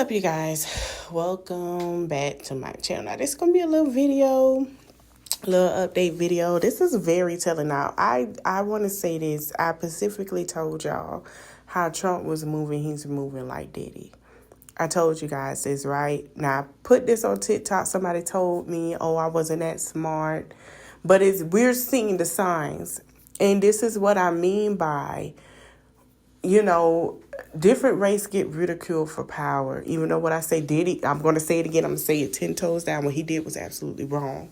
up, you guys? Welcome back to my channel. Now, this is gonna be a little video, little update video. This is very telling. Now, I want to say this. I specifically told y'all how Trump was moving. He's moving like Diddy. I told you guys this, right? Now, I put this on TikTok. Somebody told me, oh, I wasn't that smart. But we're seeing the signs. And this is what I mean by, different races get ridiculed for power. Even though what I say Diddy, I'm going to say it again. I'm going to say it 10 toes down. What he did was absolutely wrong.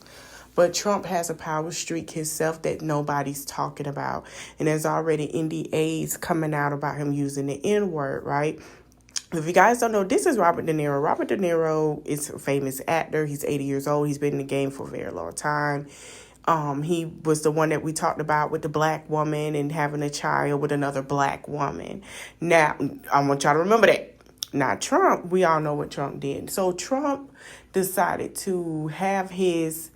But Trump has a power streak himself that nobody's talking about. And there's already NDAs coming out about him using the N-word, right? If you guys don't know, this is Robert Deniro. Robert Deniro is a famous actor. He's 80 years old. He's been in the game for a very long time. He was the one that we talked about with the black woman and having a child with another black woman. Now, I want y'all to remember that. Now, Trump, we all know what Trump did. So Trump decided to have his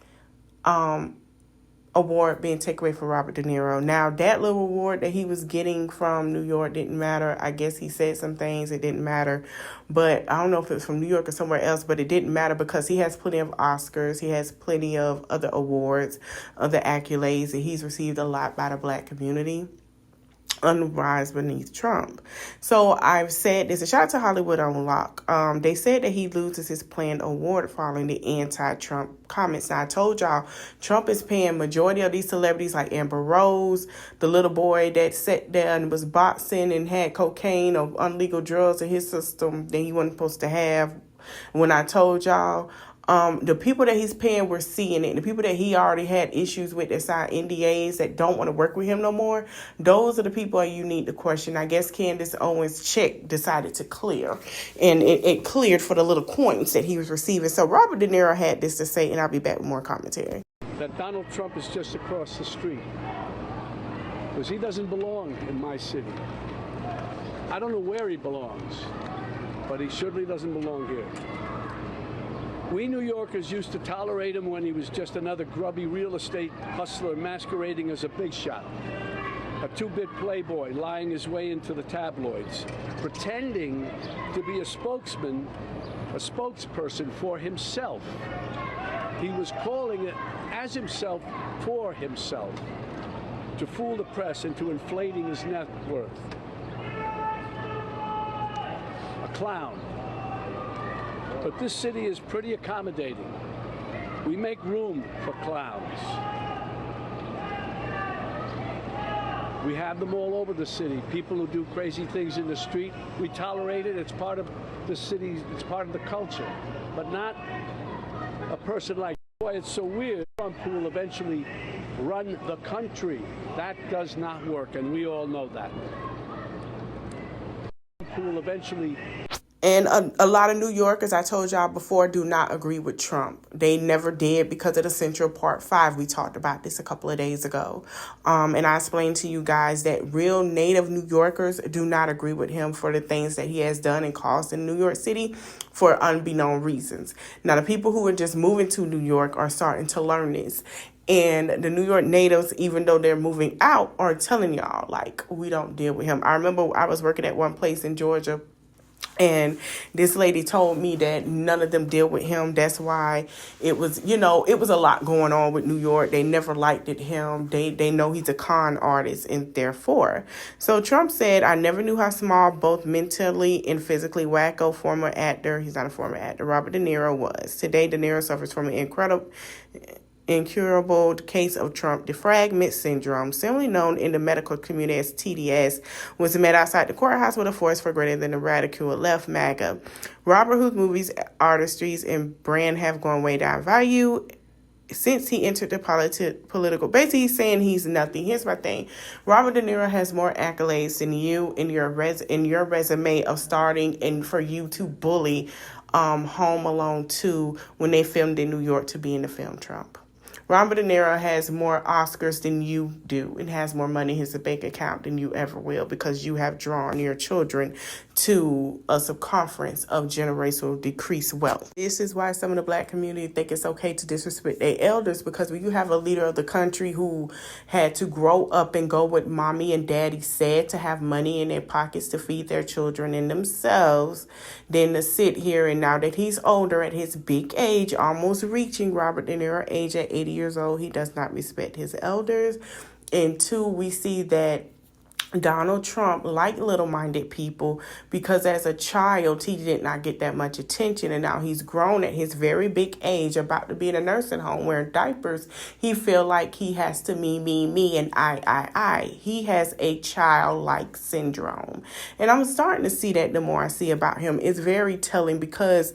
award being taken away from Robert De Niro. Now, that little award that he was getting from New York didn't matter. I guess he said some things. It didn't matter. But I don't know if it was from New York or somewhere else, but it didn't matter because he has plenty of Oscars. He has plenty of other awards, other accolades, and he's received a lot by the black community. Unrise beneath Trump. So I've said this. A shout out to Hollywood on Lock. They said that he loses his planned award following the anti-Trump comments. Now, I told y'all Trump is paying majority of these celebrities like Amber Rose, the little boy that sat there and was boxing and had cocaine or illegal drugs in his system that he wasn't supposed to have. When I told y'all, the people that he's paying, we're seeing it. The people that he already had issues with that signed NDAs that don't want to work with him no more, those are the people you need to question. I guess Candace Owens' check decided to clear, and it cleared for the little coins that he was receiving. So Robert De Niro had this to say, and I'll be back with more commentary. That Donald Trump is just across the street, because he doesn't belong in my city. I don't know where he belongs, but he surely doesn't belong here. We New Yorkers used to tolerate him when he was just another grubby real estate hustler masquerading as a big shot. A two-bit playboy lying his way into the tabloids, pretending to be a spokesperson for himself. He was calling it as himself for himself, to fool the press into inflating his net worth. A clown. But this city is pretty accommodating. We make room for clowns. We have them all over the city. People who do crazy things in the street, we tolerate it. It's part of the city. It's part of the culture. But not a person like, boy, it's so weird. Trump who will eventually run the country. That does not work, and we all know that. Trump who will eventually... And a lot of New Yorkers, I told y'all before, do not agree with Trump. They never did because of the Central Park 5. We talked about this a couple of days ago. And I explained to you guys that real native New Yorkers do not agree with him for the things that he has done and caused in New York City for unbeknown reasons. Now, the people who are just moving to New York are starting to learn this. And the New York natives, even though they're moving out, are telling y'all, like, we don't deal with him. I remember I was working at one place in Georgia, and this lady told me that none of them deal with him. That's why it was, it was a lot going on with New York. They never liked him. They know he's a con artist, and therefore. So Trump said, I never knew how small, both mentally and physically wacko former actor, he's not a former actor, Robert De Niro was. Today, De Niro suffers from an incurable case of Trump defragment syndrome, similarly known in the medical community as TDS, was met outside the courthouse with a force for greater than the radical left MAGA. Robert, whose movies, artistries, and brand have gone way down value since he entered the political. Basically, he's saying he's nothing. Here's my thing. Robert De Niro has more accolades than you in your resume of starting and for you to bully Home Alone 2 when they filmed in New York to be in the film Trump. Robert Deniro has more Oscars than you do and has more money in his bank account than you ever will, because you have drawn your children to a circumference of generational decreased wealth. This is why some of the black community think it's okay to disrespect their elders, because when you have a leader of the country who had to grow up and go with mommy and daddy said to have money in their pockets to feed their children and themselves, then to sit here and now that he's older at his big age, almost reaching Robert De Niro age at 80 years old, he does not respect his elders. And two, we see that Donald Trump liked little-minded people because as a child, he did not get that much attention. And now he's grown at his very big age, about to be in a nursing home wearing diapers. He feel like he has to me, and I. He has a childlike syndrome. And I'm starting to see that the more I see about him. It's very telling because,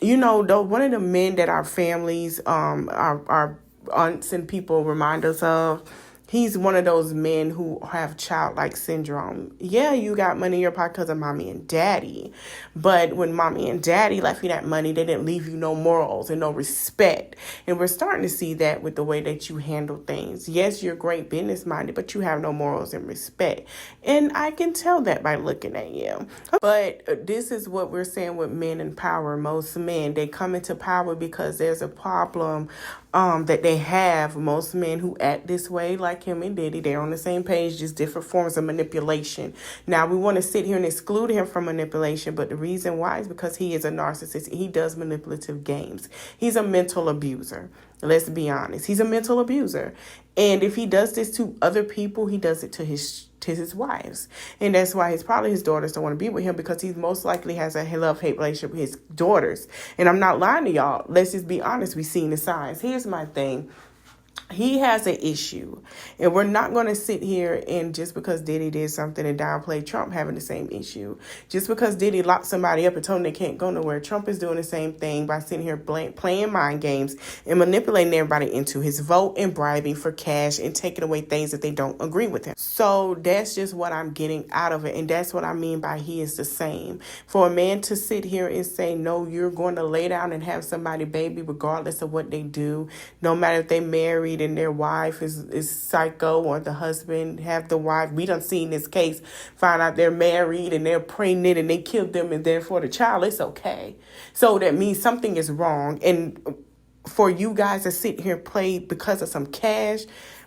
you know, though one of the men that our families, our aunts and people remind us of, he's one of those men who have childlike syndrome. Yeah, you got money in your pocket because of mommy and daddy. But when mommy and daddy left you that money, they didn't leave you no morals and no respect. And we're starting to see that with the way that you handle things. Yes, you're great business minded, but you have no morals and respect. And I can tell that by looking at you. But this is what we're saying with men in power. Most men, they come into power because there's a problem that they have. Most men who act this way, like him and Diddy, they're on the same page, just different forms of manipulation. Now, we want to sit here and exclude him from manipulation, but the reason why is because he is a narcissist. He does manipulative games. He's a mental abuser. Let's be honest. He's a mental abuser. And if he does this to other people, he does it to his wives. And that's why his daughters don't want to be with him, because he most likely has a love-hate relationship with his daughters. And I'm not lying to y'all. Let's just be honest. We've seen the signs. Here's my thing. He has an issue, and we're not going to sit here and just because Diddy did something and downplay Trump having the same issue. Just because Diddy locked somebody up and told them they can't go nowhere, Trump is doing the same thing by sitting here playing mind games and manipulating everybody into his vote and bribing for cash and taking away things that they don't agree with him. So that's just what I'm getting out of it, and that's what I mean by he is the same. For a man to sit here and say, no, you're going to lay down and have somebody baby regardless of what they do, no matter if they married and their wife is psycho, or the husband have the wife. We done seen this case, find out they're married and they're pregnant and they killed them and therefore the child, it's okay. So that means something is wrong. And for you guys to sit here and play because of some cash,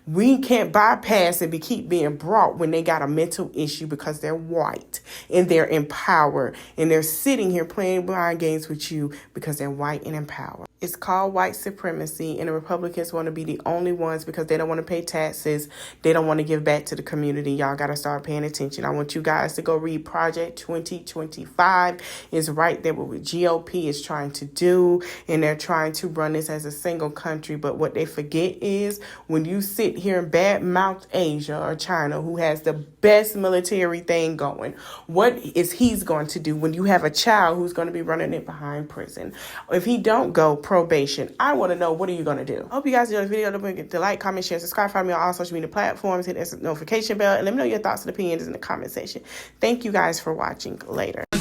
we can't bypass it, but keep being brought when they got a mental issue because they're white and they're in power and they're sitting here playing mind games with you because they're white and in power. It's called white supremacy, and the Republicans want to be the only ones because they don't want to pay taxes. They don't want to give back to the community. Y'all got to start paying attention. I want you guys to go read Project 2025. It's right there what GOP is trying to do, and they're trying to run this as a single country. But what they forget is when you sit here and badmouth Asia or China, who has the best military thing going, what is he's going to do when you have a child who's going to be running it behind prison? If he don't go probation, I want to know, what are you going to do? I hope you guys enjoyed the video. Don't forget to like, comment, share, subscribe. Find me on all social media platforms. Hit that notification bell and let me know your thoughts and opinions in the comment section. Thank you guys for watching. Later. I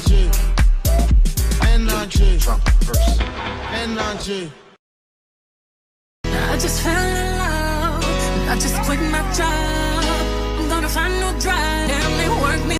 just fell in love. I just quit my job. I'm gonna find no drive. Damn, they work me.